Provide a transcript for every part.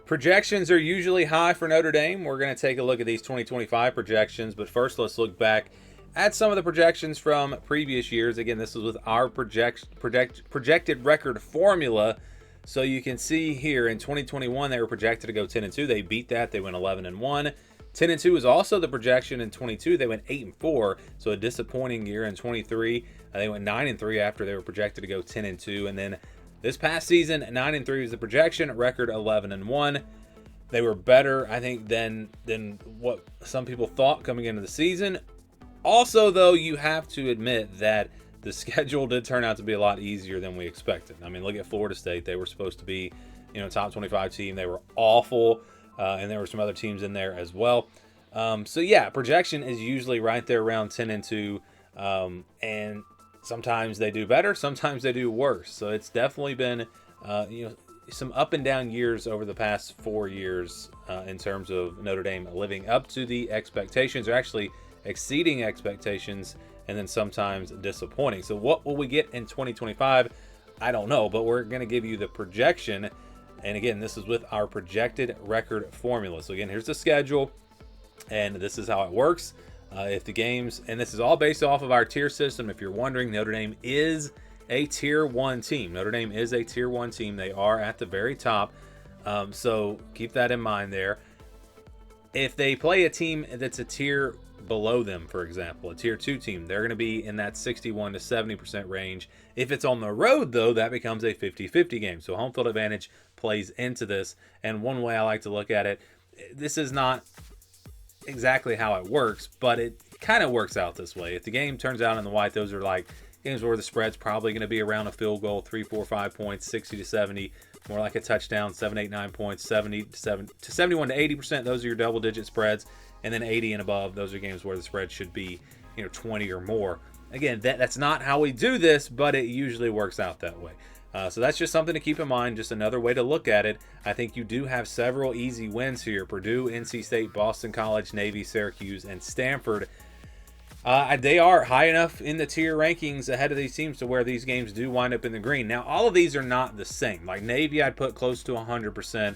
Projections are usually high for Notre Dame. We're going to take a look at these 2025 projections, but first let's look back at some of the projections from previous years. Again, this is with our projected record formula. So you can see here in 2021 they were projected to go 10-2. They beat that. They went 11-1. 10-2 is also the projection in 22. They went 8-4. So a disappointing year in 23. They went 9-3 after they were projected to go 10-2, and then this past season, 9-3 was the projection. Record 11-1. They were better, I think, than what some people thought coming into the season. Also, though, you have to admit that the schedule did turn out to be a lot easier than we expected. I mean, look at Florida State. They were supposed to be, top 25 team. They were awful, and there were some other teams in there as well. So yeah, projection is usually right there around 10-2, and sometimes they do better, sometimes they do worse. So it's definitely been, some up and down years over the past 4 years in terms of Notre Dame living up to the expectations, or actually exceeding expectations, and then sometimes disappointing. So what will we get in 2025? I don't know, but we're going to give you the projection. And again, this is with our projected record formula. So again, here's the schedule, and this is how it works. If the games, and this is all based off of our tier system. If you're wondering, Notre Dame is a tier 1 team. Notre Dame is a tier 1 team. They are at the very top. So keep that in mind there. If they play a team that's a tier below them, for example, a tier 2 team, they're going to be in that 61 to 70% range. If it's on the road, though, that becomes a 50-50 game. So home field advantage plays into this. And one way I like to look at it, this is not exactly how it works, but it kind of works out this way. If the game turns out in the white, those are like games where the spread's probably going to be around a field goal, 3, 4, 5 points, 60 to 70, more like a touchdown, 7, 8, 9 points, 70 to 71 to 80%. Those are your double-digit spreads, and then 80 and above, those are games where the spread should be, 20 or more. Again, that's not how we do this, but it usually works out that way. So that's just something to keep in mind, just another way to look at it. I think you do have several easy wins here: Purdue, NC State, Boston College, Navy, Syracuse, and Stanford. They are high enough in the tier rankings ahead of these teams to where these games do wind up in the green. Now, all of these are not the same. Like Navy, I'd put close to 100%.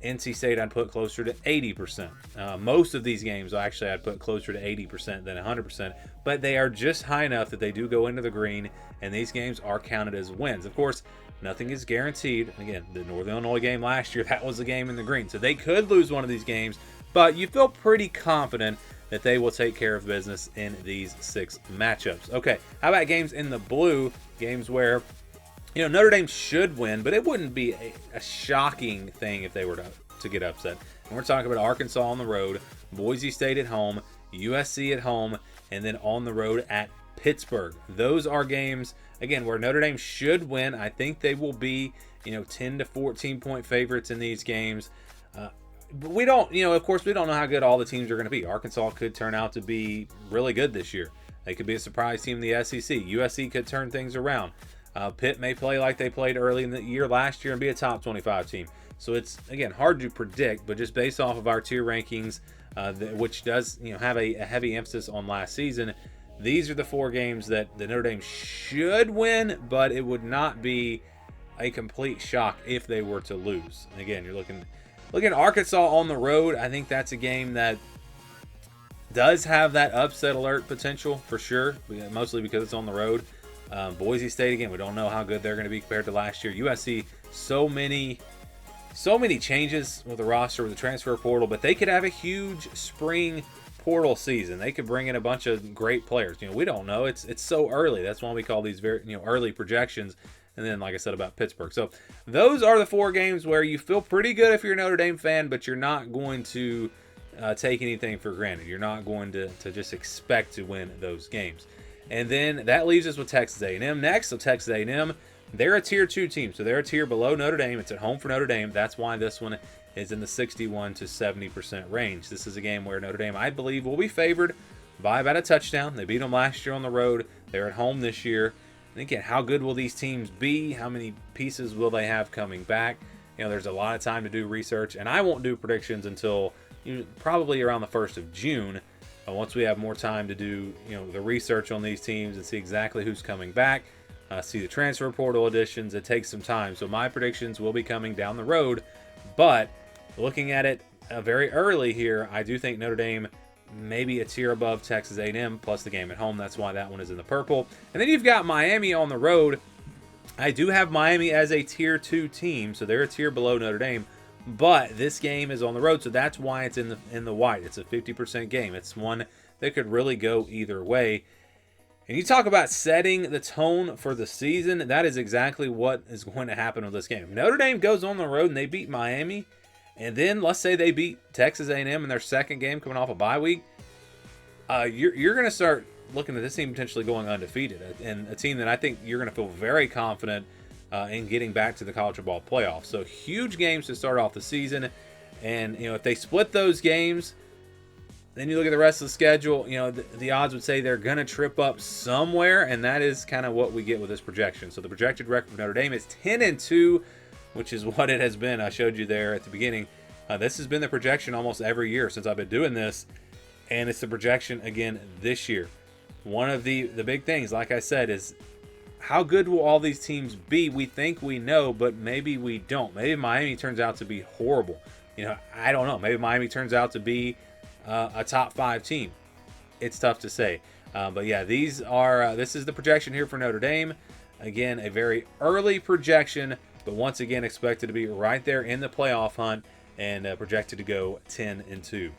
NC State, I'd put closer to 80%. Most of these games, actually, I'd put closer to 80% than 100%. But they are just high enough that they do go into the green, and these games are counted as wins. Of course, nothing is guaranteed. Again, the Northern Illinois game last year, that was a game in the green. So they could lose one of these games, but you feel pretty confident that they will take care of business in these 6 matchups. Okay, how about games in the blue? Games where Notre Dame should win, but it wouldn't be a shocking thing if they were to get upset. And we're talking about Arkansas on the road, Boise State at home, USC at home, and then on the road at Pittsburgh. Those are games, again, where Notre Dame should win. I think they will be, 10 to 14 point favorites in these games. But we don't, of course, we don't know how good all the teams are going to be. Arkansas could turn out to be really good this year. They could be a surprise team in the SEC. USC could turn things around. Pitt may play like they played early in the year last year and be a top 25 team. So it's, again, hard to predict, but just based off of our tier rankings, which does have a heavy emphasis on last season, these are the 4 games that the Notre Dame should win, but it would not be a complete shock if they were to lose. And again, you're looking at Arkansas on the road. I think that's a game that does have that upset alert potential for sure, mostly because it's on the road. Boise State, again, we don't know how good they're going to be compared to last year. USC, so many changes with the roster, with the transfer portal, but they could have a huge spring portal season. They could bring in a bunch of great players. We don't know. It's so early. That's why we call these very early projections. And then, like I said about Pittsburgh. So those are the 4 games where you feel pretty good if you're a Notre Dame fan, but you're not going to take anything for granted. You're not going to just expect to win those games. And then that leaves us with Texas A&M next. So Texas A&M, they're a tier 2 team. So they're a tier below Notre Dame. It's at home for Notre Dame. That's why this one is in the 61 to 70% range. This is a game where Notre Dame, I believe, will be favored by about a touchdown. They beat them last year on the road. They're at home this year. And again, how good will these teams be? How many pieces will they have coming back? There's a lot of time to do research, and I won't do predictions until probably around the 1st of June. Once we have more time to do the research on these teams and see exactly who's coming back, see the transfer portal additions, it takes some time. So my predictions will be coming down the road, but looking at it very early here, I do think Notre Dame maybe a tier above Texas A&M plus the game at home. That's why that one is in the purple. And then you've got Miami on the road. I do have Miami as a tier 2 team, so they're a tier below Notre Dame. But this game is on the road, so that's why it's in the white. It's a 50% game. It's one that could really go either way. And you talk about setting the tone for the season, that is exactly what is going to happen with this game. Notre Dame goes on the road and they beat Miami, and then let's say they beat Texas A&M in their second game coming off a bye week. You're going to start looking at this team potentially going undefeated, and a team that I think you're going to feel very confident in getting back to the college football playoffs. So huge games to start off the season, and if they split those games, then you look at the rest of the schedule, the odds would say they're going to trip up somewhere, and that is kind of what we get with this projection. So the projected record for Notre Dame is 10-2, which is what it has been. I showed you there at the beginning. This has been the projection almost every year since I've been doing this, and it's the projection again this year. One of the big things, like I said, is how good will all these teams be? We think we know, but maybe we don't. Maybe Miami turns out to be horrible. I don't know. Maybe Miami turns out to be a top 5 team. It's tough to say. But yeah, this is the projection here for Notre Dame. Again, a very early projection, but once again expected to be right there in the playoff hunt and projected to go 10-2.